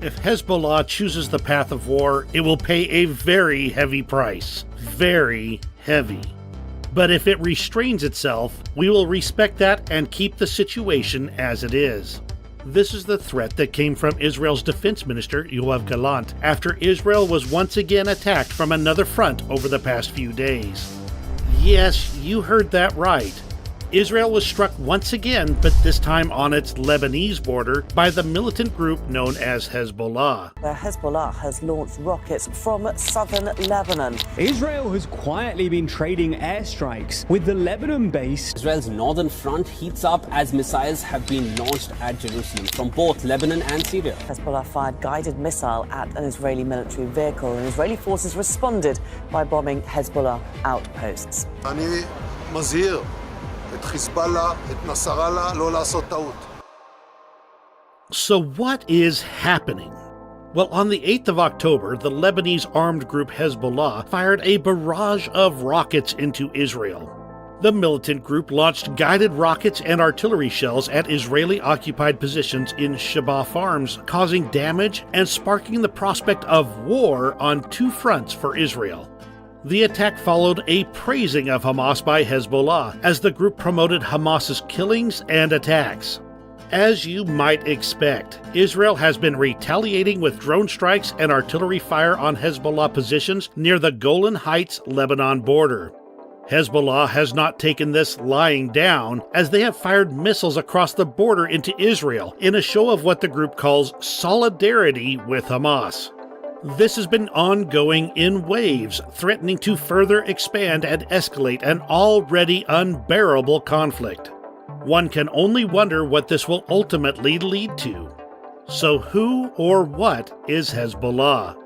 If Hezbollah chooses the path of war, it will pay a very heavy price. Very heavy. But if it restrains itself, we will respect that and keep the situation as it is. This is the threat that came from Israel's defense minister, Yoav Gallant, after Israel was once again attacked from another front over the past few days. Yes, you heard that right. Israel was struck once again, but this time on its Lebanese border, by the militant group known as Hezbollah. Where Hezbollah has launched rockets from southern Lebanon. Israel has quietly been trading airstrikes with the Lebanon base. Israel's northern front heats up as missiles have been launched at Jerusalem from both Lebanon and Syria. Hezbollah fired guided missile at an Israeli military vehicle, and Israeli forces responded by bombing Hezbollah outposts. אני מזהיר את חיזבאללה, את נסראללה, לא לעשות טעות. So what is happening? Well, on the 8th of October, the Lebanese armed group Hezbollah fired a barrage of rockets into Israel. The militant group launched guided rockets and artillery shells at Israeli-occupied positions in Sheba Farms, causing damage and sparking the prospect of war on two fronts for Israel. The attack followed a praising of Hamas by Hezbollah, as the group promoted Hamas's killings and attacks. As you might expect, Israel has been retaliating with drone strikes and artillery fire on Hezbollah positions near the Golan Heights, Lebanon border. Hezbollah has not taken this lying down, as they have fired missiles across the border into Israel in a show of what the group calls solidarity with Hamas. This has been ongoing in waves, threatening to further expand and escalate an already unbearable conflict. One can only wonder what this will ultimately lead to. So who or what is Hezbollah?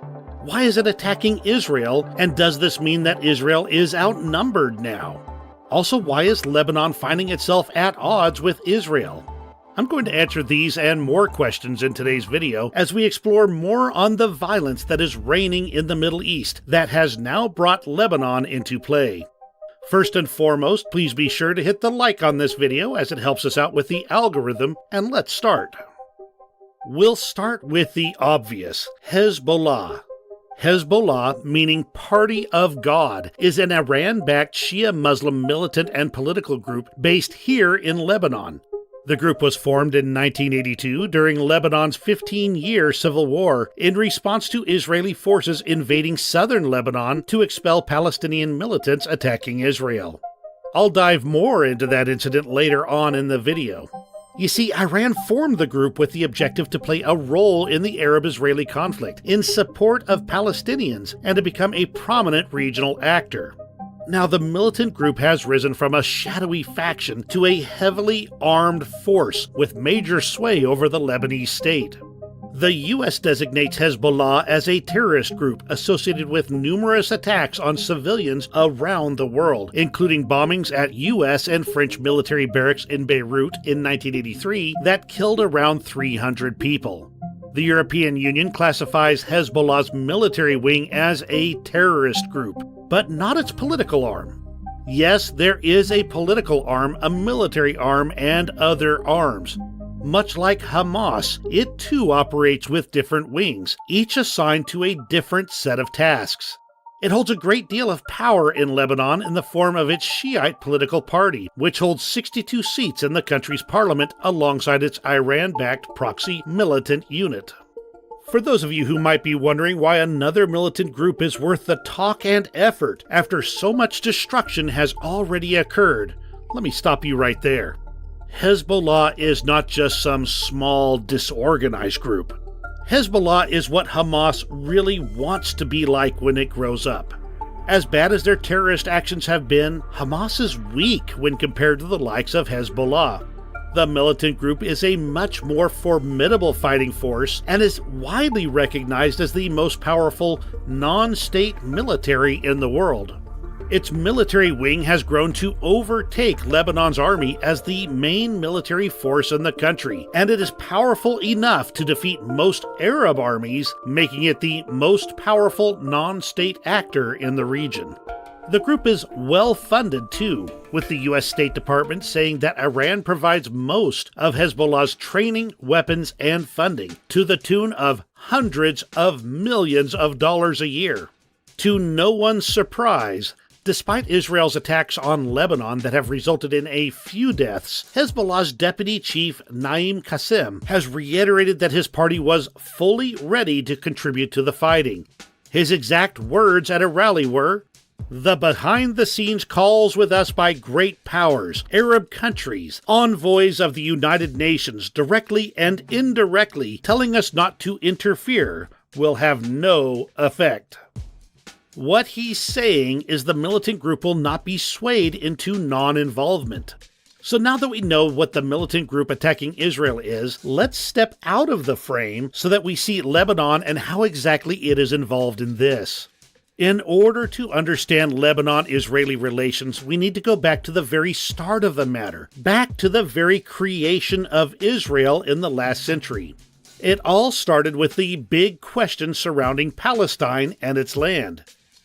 Why is it attacking Israel, and does this mean that Israel is outnumbered now? Also, why is Lebanon finding itself at odds with Israel? I'm going to answer these and more questions in today's video as we explore more on the violence that is reigning in the Middle East that has now brought Lebanon into play. First and foremost, please be sure to hit the like on this video as it helps us out with the algorithm, and let's start. We'll start with the obvious, Hezbollah. Hezbollah, meaning Party of God, is an Iran-backed Shia Muslim militant and political group based here in Lebanon. The group was formed in 1982 during Lebanon's 15-year civil war in response to Israeli forces invading southern Lebanon to expel Palestinian militants attacking Israel. I'll dive more into that incident later on in the video. You see, Iran formed the group with the objective to play a role in the Arab-Israeli conflict in support of Palestinians and to become a prominent regional actor. Now, the militant group has risen from a shadowy faction to a heavily armed force with major sway over the Lebanese state. The U.S. designates Hezbollah as a terrorist group associated with numerous attacks on civilians around the world, including bombings at U.S. and French military barracks in Beirut in 1983 that killed around 300 people. The European Union classifies Hezbollah's military wing as a terrorist group, but not its political arm. Yes, there is a political arm, a military arm, and other arms. Much like Hamas, it too operates with different wings, each assigned to a different set of tasks. It holds a great deal of power in Lebanon in the form of its Shiite political party, which holds 62 seats in the country's parliament alongside its Iran-backed proxy militant unit. For those of you who might be wondering why another militant group is worth the talk and effort after so much destruction has already occurred, let me stop you right there. Hezbollah is not just some small, disorganized group. Hezbollah is what Hamas really wants to be like when it grows up. As bad as their terrorist actions have been, Hamas is weak when compared to the likes of Hezbollah. The militant group is a much more formidable fighting force and is widely recognized as the most powerful non-state military in the world. Its military wing has grown to overtake Lebanon's army as the main military force in the country, and it is powerful enough to defeat most Arab armies, making it the most powerful non-state actor in the region. The group is well-funded too, with the U.S. State Department saying that Iran provides most of Hezbollah's training, weapons, and funding, to the tune of hundreds of millions of dollars a year. To no one's surprise, despite Israel's attacks on Lebanon that have resulted in a few deaths, Hezbollah's deputy chief Naim Qassem has reiterated that his party was fully ready to contribute to the fighting. His exact words at a rally were, "The behind-the-scenes calls with us by great powers, Arab countries, envoys of the United Nations, directly and indirectly telling us not to interfere, will have no effect." What he's saying is the militant group will not be swayed into non-involvement. So now that we know what the militant group attacking Israel is, let's step out of the frame so that we see Lebanon and how exactly it is involved in this. In order to understand Lebanon-Israeli relations, we need to go back to the very start of the matter, back to the very creation of Israel in the last century. It all started with the big question surrounding Palestine and its land.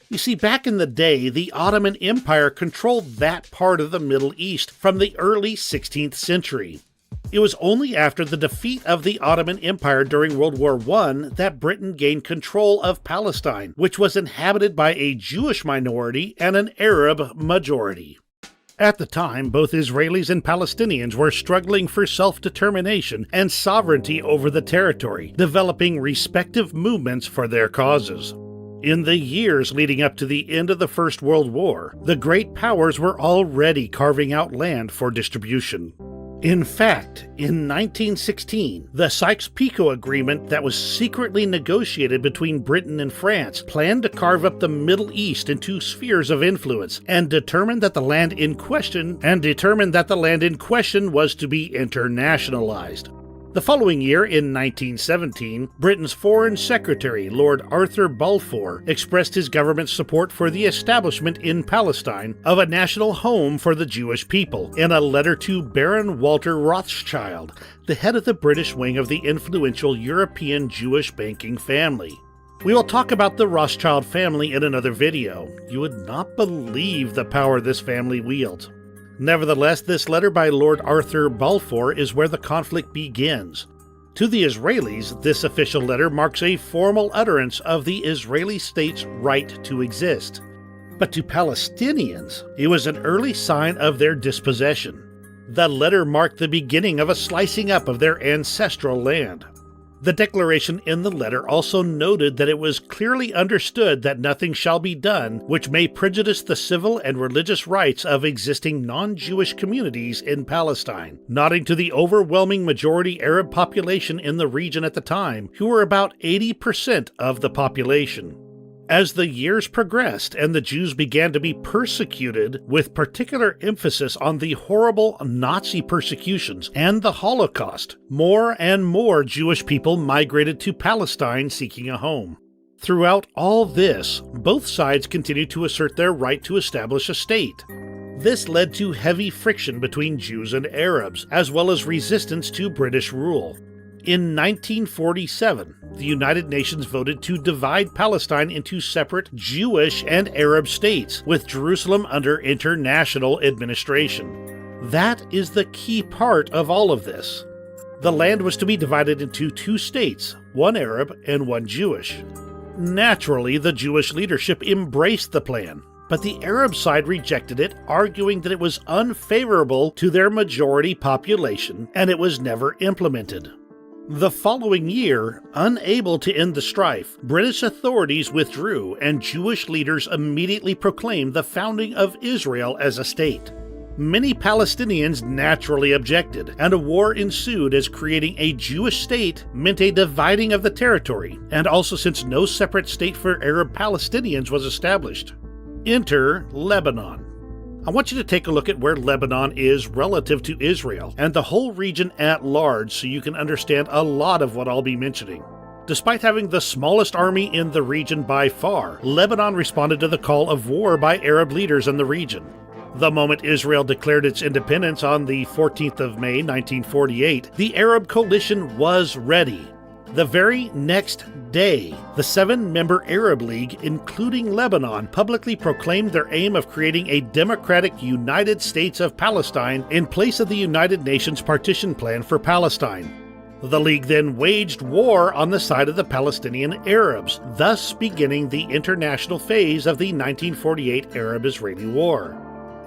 You see, back in the day, the Ottoman Empire controlled that part of the Middle East from the early 16th century. It was only after the defeat of the Ottoman Empire during World War I that Britain gained control of Palestine, which was inhabited by a Jewish minority and an Arab majority. At the time, both Israelis and Palestinians were struggling for self-determination and sovereignty over the territory, developing respective movements for their causes. In the years leading up to the end of the First World War, the great powers were already carving out land for distribution. In fact, in 1916, the Sykes-Picot Agreement that was secretly negotiated between Britain and France planned to carve up the Middle East into spheres of influence and determined that the land in question was to be internationalized. The following year, in 1917, Britain's Foreign Secretary, Lord Arthur Balfour, expressed his government's support for the establishment in Palestine of a national home for the Jewish people in a letter to Baron Walter Rothschild, the head of the British wing of the influential European Jewish banking family. We will talk about the Rothschild family in another video. You would not believe the power this family wields. Nevertheless, this letter by Lord Arthur Balfour is where the conflict begins. To the Israelis, this official letter marks a formal utterance of the Israeli state's right to exist. But to Palestinians, it was an early sign of their dispossession. The letter marked the beginning of a slicing up of their ancestral land. The declaration in the letter also noted that it was clearly understood that nothing shall be done which may prejudice the civil and religious rights of existing non-Jewish communities in Palestine, nodding to the overwhelming majority Arab population in the region at the time, who were about 80% of the population. As the years progressed and the Jews began to be persecuted, with particular emphasis on the horrible Nazi persecutions and the Holocaust, more and more Jewish people migrated to Palestine seeking a home. Throughout all this, both sides continued to assert their right to establish a state. This led to heavy friction between Jews and Arabs, as well as resistance to British rule. In 1947, the United Nations voted to divide Palestine into separate Jewish and Arab states, with Jerusalem under international administration. That is the key part of all of this. The land was to be divided into two states, one Arab and one Jewish. Naturally, the Jewish leadership embraced the plan, but the Arab side rejected it, arguing that it was unfavorable to their majority population and it was never implemented. The following year, unable to end the strife, British authorities withdrew and Jewish leaders immediately proclaimed the founding of Israel as a state. Many Palestinians naturally objected, and a war ensued as creating a Jewish state meant a dividing of the territory, and also since no separate state for Arab Palestinians was established. Enter Lebanon. I want you to take a look at where Lebanon is relative to Israel and the whole region at large so you can understand a lot of what I'll be mentioning. Despite having the smallest army in the region by far, Lebanon responded to the call of war by Arab leaders in the region. The moment Israel declared its independence on the 14th of May 1948, the Arab coalition was ready. The very next day, the 7-member Arab League, including Lebanon, publicly proclaimed their aim of creating a democratic United States of Palestine in place of the United Nations partition plan for Palestine. The League then waged war on the side of the Palestinian Arabs, thus beginning the international phase of the 1948 Arab-Israeli War.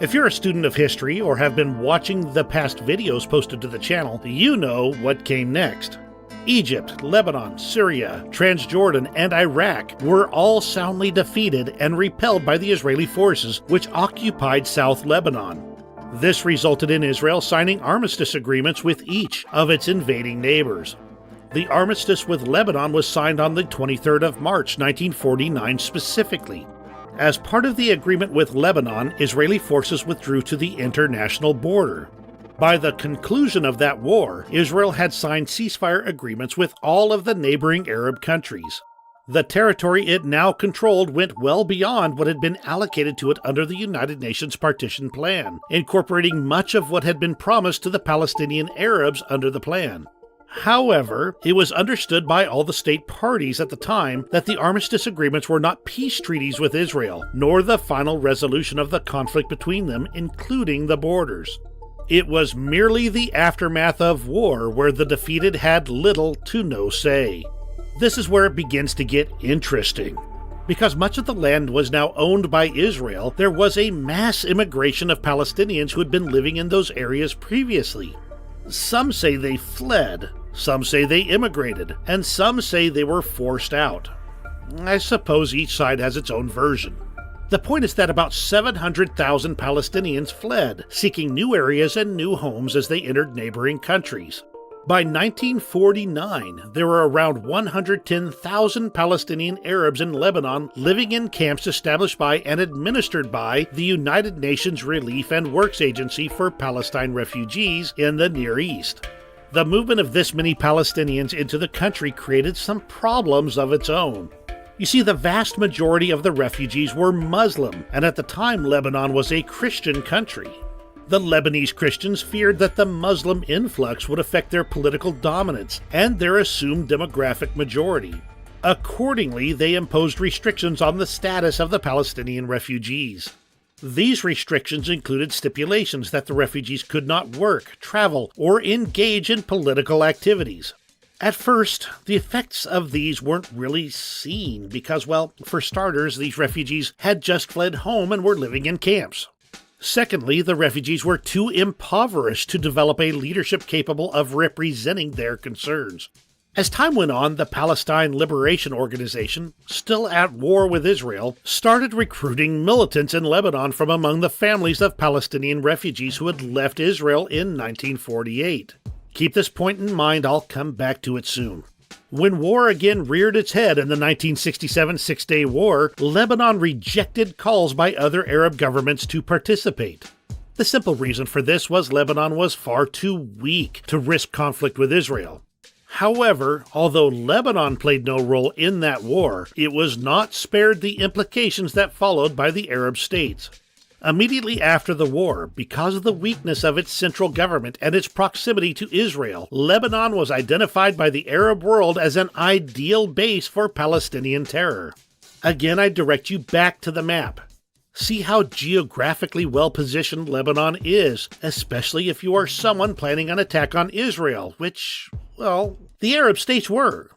If you're a student of history or have been watching the past videos posted to the channel, you know what came next. Egypt, Lebanon, Syria, Transjordan, and Iraq were all soundly defeated and repelled by the Israeli forces, which occupied South Lebanon. This resulted in Israel signing armistice agreements with each of its invading neighbors. The armistice with Lebanon was signed on the 23rd of March, 1949 specifically. As part of the agreement with Lebanon, Israeli forces withdrew to the international border. By the conclusion of that war, Israel had signed ceasefire agreements with all of the neighboring Arab countries. The territory it now controlled went well beyond what had been allocated to it under the United Nations Partition Plan, incorporating much of what had been promised to the Palestinian Arabs under the plan. However, it was understood by all the state parties at the time that the armistice agreements were not peace treaties with Israel, nor the final resolution of the conflict between them, including the borders. It was merely the aftermath of war where the defeated had little to no say. This is where it begins to get interesting. Because much of the land was now owned by Israel, there was a mass immigration of Palestinians who had been living in those areas previously. Some say they fled, some say they immigrated, and some say they were forced out. I suppose each side has its own version. The point is that about 700,000 Palestinians fled, seeking new areas and new homes as they entered neighboring countries. By 1949, there were around 110,000 Palestinian Arabs in Lebanon living in camps established by and administered by the United Nations Relief and Works Agency for Palestine Refugees in the Near East. The movement of this many Palestinians into the country created some problems of its own. You see, the vast majority of the refugees were Muslim, and at the time Lebanon was a Christian country. The Lebanese Christians feared that the Muslim influx would affect their political dominance and their assumed demographic majority. Accordingly, they imposed restrictions on the status of the Palestinian refugees. These restrictions included stipulations that the refugees could not work, travel, or engage in political activities. At first, the effects of these weren't really seen because, well, for starters, these refugees had just fled home and were living in camps. Secondly, the refugees were too impoverished to develop a leadership capable of representing their concerns. As time went on, the Palestine Liberation Organization, still at war with Israel, started recruiting militants in Lebanon from among the families of Palestinian refugees who had left Israel in 1948. Keep this point in mind, I'll come back to it soon. When war again reared its head in the 1967 Six-Day War, Lebanon rejected calls by other Arab governments to participate. The simple reason for this was Lebanon was far too weak to risk conflict with Israel. However, although Lebanon played no role in that war, it was not spared the implications that followed by the Arab states. Immediately after the war, because of the weakness of its central government and its proximity to Israel, Lebanon was identified by the Arab world as an ideal base for Palestinian terror. Again, I direct you back to the map. See how geographically well-positioned Lebanon is, especially if you are someone planning an attack on Israel, which, well, the Arab states were.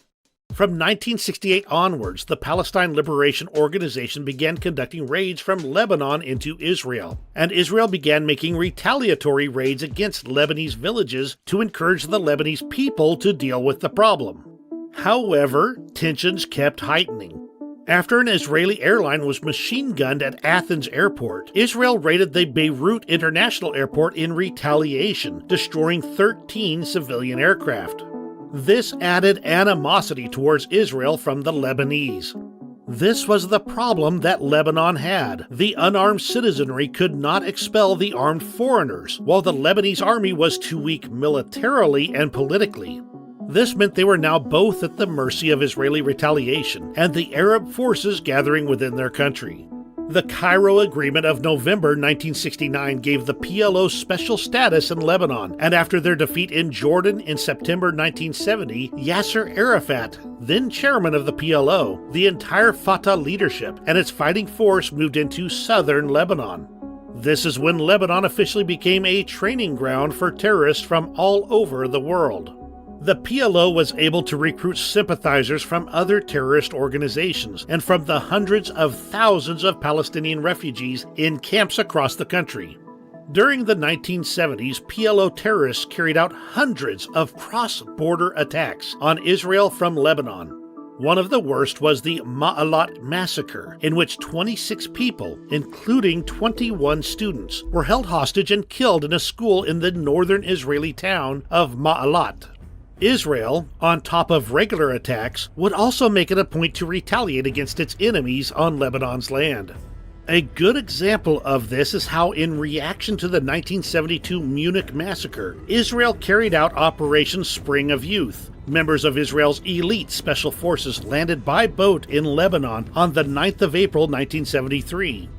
From 1968 onwards, the Palestine Liberation Organization began conducting raids from Lebanon into Israel, and Israel began making retaliatory raids against Lebanese villages to encourage the Lebanese people to deal with the problem. However, tensions kept heightening. After an Israeli airline was machine-gunned at Athens airport, Israel raided the Beirut International Airport in retaliation, destroying 13 civilian aircraft. This added animosity towards Israel from the Lebanese. This was the problem that Lebanon had. The unarmed citizenry could not expel the armed foreigners, while the Lebanese army was too weak militarily and politically. This meant they were now both at the mercy of Israeli retaliation and the Arab forces gathering within their country. The Cairo Agreement of November 1969 gave the PLO special status in Lebanon, and after their defeat in Jordan in September 1970, Yasser Arafat, then chairman of the PLO, the entire Fatah leadership, and its fighting force moved into southern Lebanon. This is when Lebanon officially became a training ground for terrorists from all over the world. The PLO was able to recruit sympathizers from other terrorist organizations and from the hundreds of thousands of Palestinian refugees in camps across the country. During the 1970s, PLO terrorists carried out hundreds of cross-border attacks on Israel from Lebanon. One of the worst was the Ma'alat massacre, in which 26 people, including 21 students, were held hostage and killed in a school in the northern Israeli town of Ma'alat. Israel, on top of regular attacks, would also make it a point to retaliate against its enemies on Lebanon's land. A good example of this is how, in reaction to the 1972 Munich massacre, Israel carried out Operation Spring of Youth. Members of Israel's elite special forces landed by boat in Lebanon on the 9th of April 1973.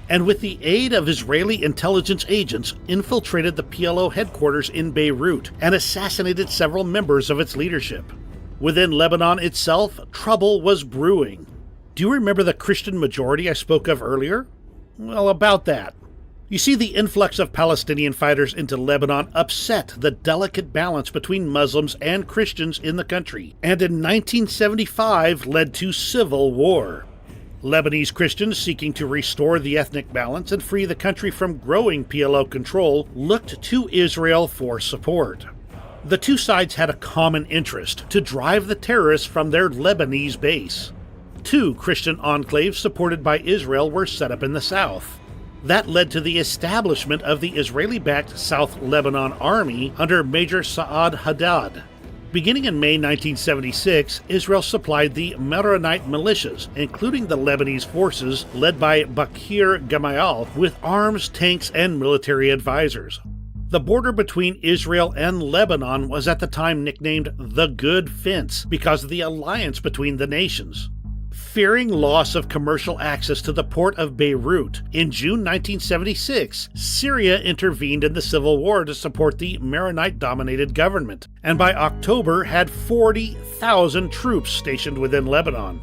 And with the aid of Israeli intelligence agents, infiltrated the PLO headquarters in Beirut and assassinated several members of its leadership. Within Lebanon itself, trouble was brewing. Do you remember the Christian majority I spoke of earlier? Well, about that. You see, the influx of Palestinian fighters into Lebanon upset the delicate balance between Muslims and Christians in the country, and in 1975 led to civil war. Lebanese Christians seeking to restore the ethnic balance and free the country from growing PLO control looked to Israel for support. The two sides had a common interest: to drive the terrorists from their Lebanese base. Two Christian enclaves supported by Israel were set up in the south. That led to the establishment of the Israeli-backed South Lebanon Army under Major Saad Haddad. Beginning in May 1976, Israel supplied the Maronite militias, including the Lebanese forces led by Bakir Gamayal, with arms, tanks, and military advisors. The border between Israel and Lebanon was at the time nicknamed the Good Fence because of the alliance between the nations. Fearing loss of commercial access to the port of Beirut, in June 1976, Syria intervened in the civil war to support the Maronite-dominated government, and by October had 40,000 troops stationed within Lebanon.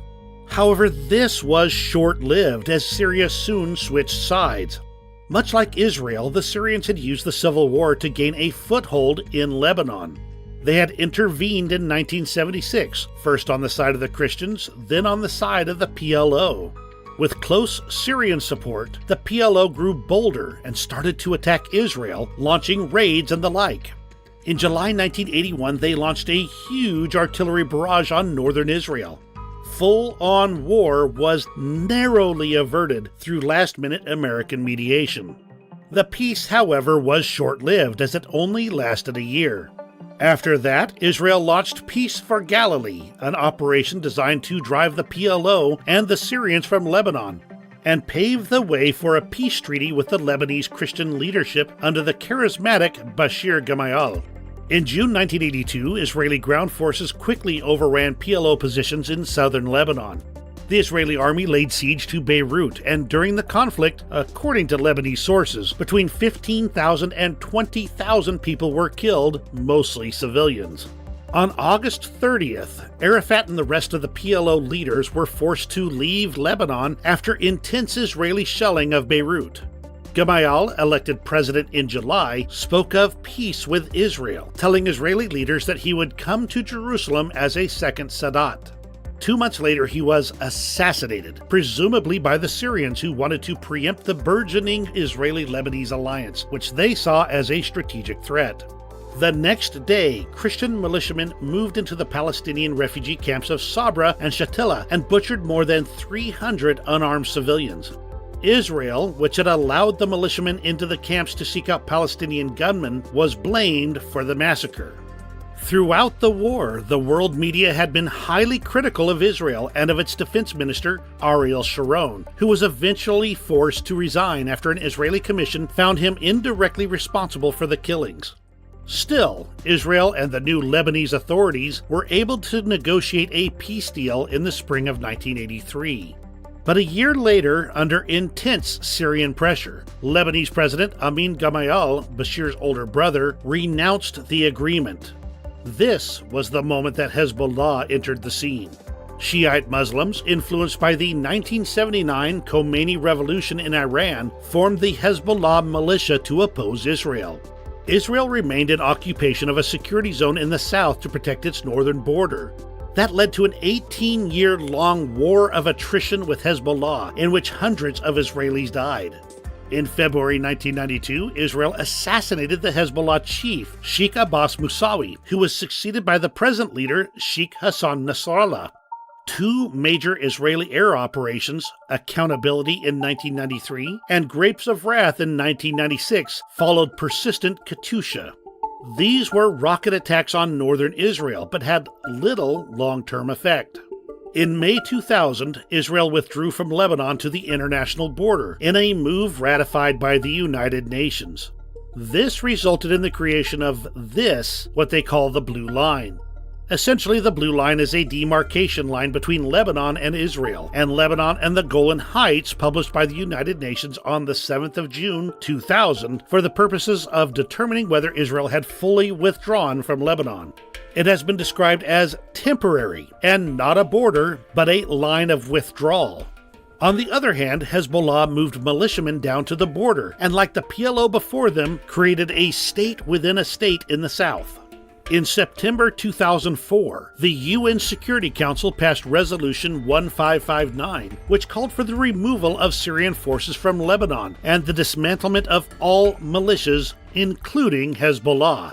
However, this was short-lived, as Syria soon switched sides. Much like Israel, the Syrians had used the civil war to gain a foothold in Lebanon. They had intervened in 1976, first on the side of the Christians, then on the side of the PLO. With close Syrian support, the PLO grew bolder and started to attack Israel, launching raids and the like. In July 1981, they launched a huge artillery barrage on northern Israel. Full-on war was narrowly averted through last-minute American mediation. The peace, however, was short-lived, as it only lasted a year. After that, Israel launched Peace for Galilee, an operation designed to drive the PLO and the Syrians from Lebanon, and pave the way for a peace treaty with the Lebanese Christian leadership under the charismatic Bashir Gamayal. In June 1982, Israeli ground forces quickly overran PLO positions in southern Lebanon. The Israeli army laid siege to Beirut, and during the conflict, according to Lebanese sources, between 15,000 and 20,000 people were killed, mostly civilians. On August 30th, Arafat and the rest of the PLO leaders were forced to leave Lebanon after intense Israeli shelling of Beirut. Gamayal, elected president in July, spoke of peace with Israel, telling Israeli leaders that he would come to Jerusalem as a second Sadat. 2 months later, he was assassinated, presumably by the Syrians, who wanted to preempt the burgeoning Israeli-Lebanese alliance, which they saw as a strategic threat. The next day, Christian militiamen moved into the Palestinian refugee camps of Sabra and Shatila and butchered more than 300 unarmed civilians. Israel, which had allowed the militiamen into the camps to seek out Palestinian gunmen, was blamed for the massacre. Throughout the war, the world media had been highly critical of Israel and of its defense minister, Ariel Sharon, who was eventually forced to resign after an Israeli commission found him indirectly responsible for the killings. Still, Israel and the new Lebanese authorities were able to negotiate a peace deal in the spring of 1983. But a year later, under intense Syrian pressure, Lebanese President Amin Gamayal, Bashir's older brother, renounced the agreement. This was the moment that Hezbollah entered the scene. Shiite Muslims, influenced by the 1979 Khomeini revolution in Iran, formed the Hezbollah militia to oppose Israel. Israel remained in occupation of a security zone in the south to protect its northern border. That led to an 18-year-long war of attrition with Hezbollah, in which hundreds of Israelis died. In February 1992, Israel assassinated the Hezbollah chief, Sheikh Abbas Musawi, who was succeeded by the present leader, Sheikh Hassan Nasrallah. Two major Israeli air operations, Accountability in 1993 and Grapes of Wrath in 1996, followed persistent Katyusha. These were rocket attacks on northern Israel, but had little long-term effect. In May 2000, Israel withdrew from Lebanon to the international border in a move ratified by the United Nations. This resulted in the creation of what they call the Blue Line. Essentially, the Blue Line is a demarcation line between Lebanon and Israel, and Lebanon and the Golan Heights, published by the United Nations on the 7th of June 2000 for the purposes of determining whether Israel had fully withdrawn from Lebanon. It has been described as temporary and not a border, but a line of withdrawal. On the other hand, Hezbollah moved militiamen down to the border, and like the PLO before them, created a state within a state in the south. In September 2004, the UN Security Council passed Resolution 1559, which called for the removal of Syrian forces from Lebanon and the dismantlement of all militias, including Hezbollah.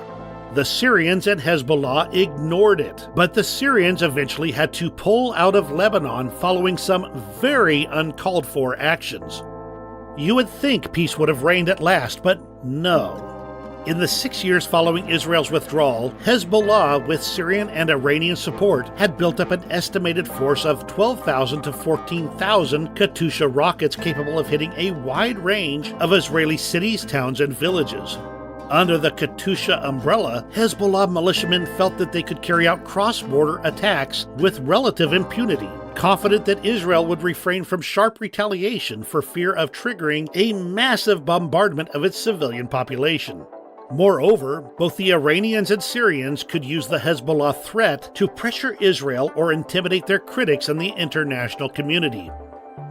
The Syrians and Hezbollah ignored it, but the Syrians eventually had to pull out of Lebanon following some very uncalled for actions. You would think peace would have reigned at last, but no. In the 6 years following Israel's withdrawal, Hezbollah, with Syrian and Iranian support, had built up an estimated force of 12,000 to 14,000 Katyusha rockets capable of hitting a wide range of Israeli cities, towns, and villages. Under the Katyusha umbrella, Hezbollah militiamen felt that they could carry out cross-border attacks with relative impunity, confident that Israel would refrain from sharp retaliation for fear of triggering a massive bombardment of its civilian population. Moreover, both the Iranians and Syrians could use the Hezbollah threat to pressure Israel or intimidate their critics in the international community.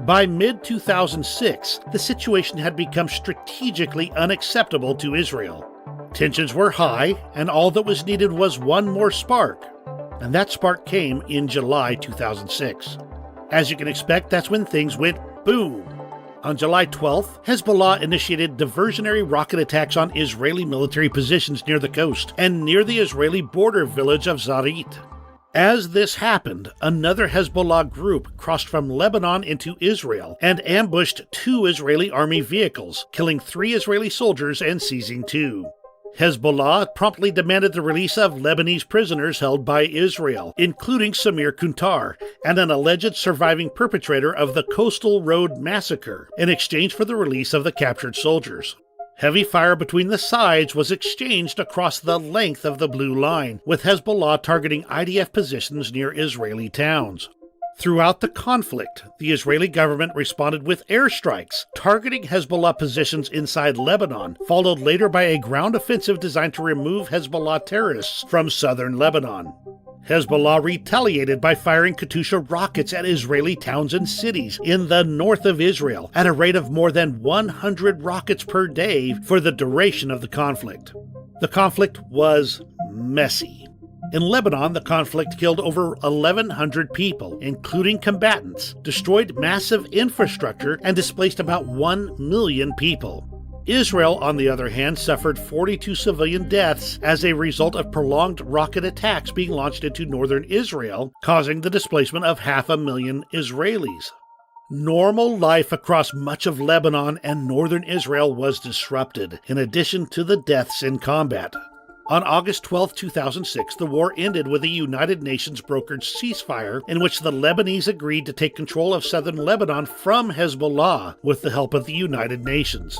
By mid-2006, the situation had become strategically unacceptable to Israel. Tensions were high, and all that was needed was one more spark. And that spark came in July 2006. As you can expect, that's when things went boom. On July 12th, Hezbollah initiated diversionary rocket attacks on Israeli military positions near the coast and near the Israeli border village of Zarit. As this happened, another Hezbollah group crossed from Lebanon into Israel and ambushed 2 Israeli army vehicles, killing 3 Israeli soldiers and seizing 2. Hezbollah promptly demanded the release of Lebanese prisoners held by Israel, including Samir Kuntar, and an alleged surviving perpetrator of the Coastal Road Massacre, in exchange for the release of the captured soldiers. Heavy fire between the sides was exchanged across the length of the Blue Line, with Hezbollah targeting IDF positions near Israeli towns. Throughout the conflict, the Israeli government responded with airstrikes, targeting Hezbollah positions inside Lebanon, followed later by a ground offensive designed to remove Hezbollah terrorists from southern Lebanon. Hezbollah retaliated by firing Katyusha rockets at Israeli towns and cities in the north of Israel at a rate of more than 100 rockets per day for the duration of the conflict. The conflict was messy. In Lebanon, the conflict killed over 1,100 people, including combatants, destroyed massive infrastructure, and displaced about 1 million people. Israel, on the other hand, suffered 42 civilian deaths as a result of prolonged rocket attacks being launched into northern Israel, causing the displacement of 500,000 Israelis. Normal life across much of Lebanon and northern Israel was disrupted, in addition to the deaths in combat. On August 12, 2006, the war ended with a United Nations brokered ceasefire in which the Lebanese agreed to take control of southern Lebanon from Hezbollah with the help of the United Nations.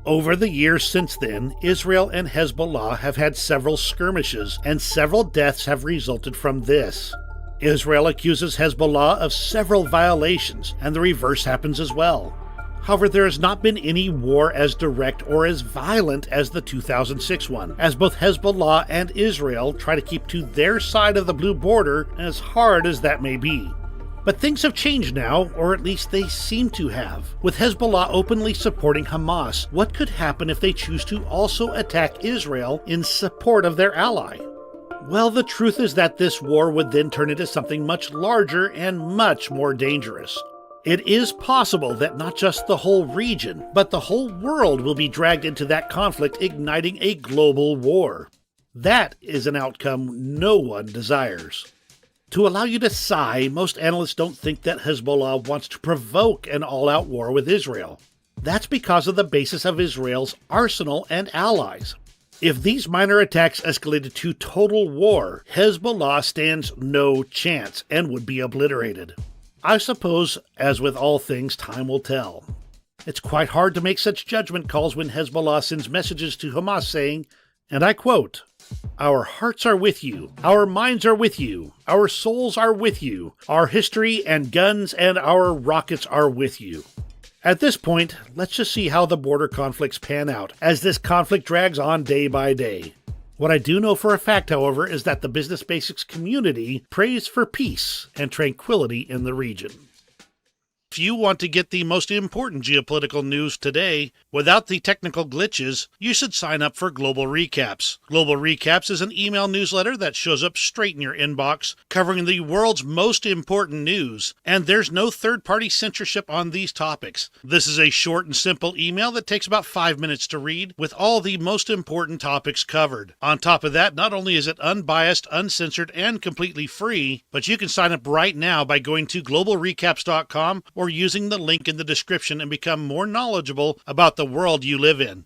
Over the years since then, Israel and Hezbollah have had several skirmishes, and several deaths have resulted from this. Israel accuses Hezbollah of several violations, and the reverse happens as well. However, there has not been any war as direct or as violent as the 2006 one, as both Hezbollah and Israel try to keep to their side of the blue border as hard as that may be. But things have changed now, or at least they seem to have. With Hezbollah openly supporting Hamas, what could happen if they choose to also attack Israel in support of their ally? Well, the truth is that this war would then turn into something much larger and much more dangerous. It is possible that not just the whole region, but the whole world will be dragged into that conflict, igniting a global war. That is an outcome no one desires. To allow you to sigh, most analysts don't think that Hezbollah wants to provoke an all-out war with Israel. That's because of the basis of Israel's arsenal and allies. If these minor attacks escalated to total war, Hezbollah stands no chance and would be obliterated. I suppose, as with all things, time will tell. It's quite hard to make such judgment calls when Hezbollah sends messages to Hamas saying, and I quote, "Our hearts are with you, our minds are with you, our souls are with you, our history and guns and our rockets are with you." At this point, let's just see how the border conflicts pan out as this conflict drags on day by day. What I do know for a fact, however, is that the Business Basics community prays for peace and tranquility in the region. If you want to get the most important geopolitical news today without the technical glitches, you should sign up for Global Recaps. Global Recaps is an email newsletter that shows up straight in your inbox, covering the world's most important news, and there's no third-party censorship on these topics. This is a short and simple email that takes about 5 minutes to read, with all the most important topics covered. On top of that, not only is it unbiased, uncensored, and completely free, but you can sign up right now by going to globalrecaps.com or using the link in the description and become more knowledgeable about the world you live in.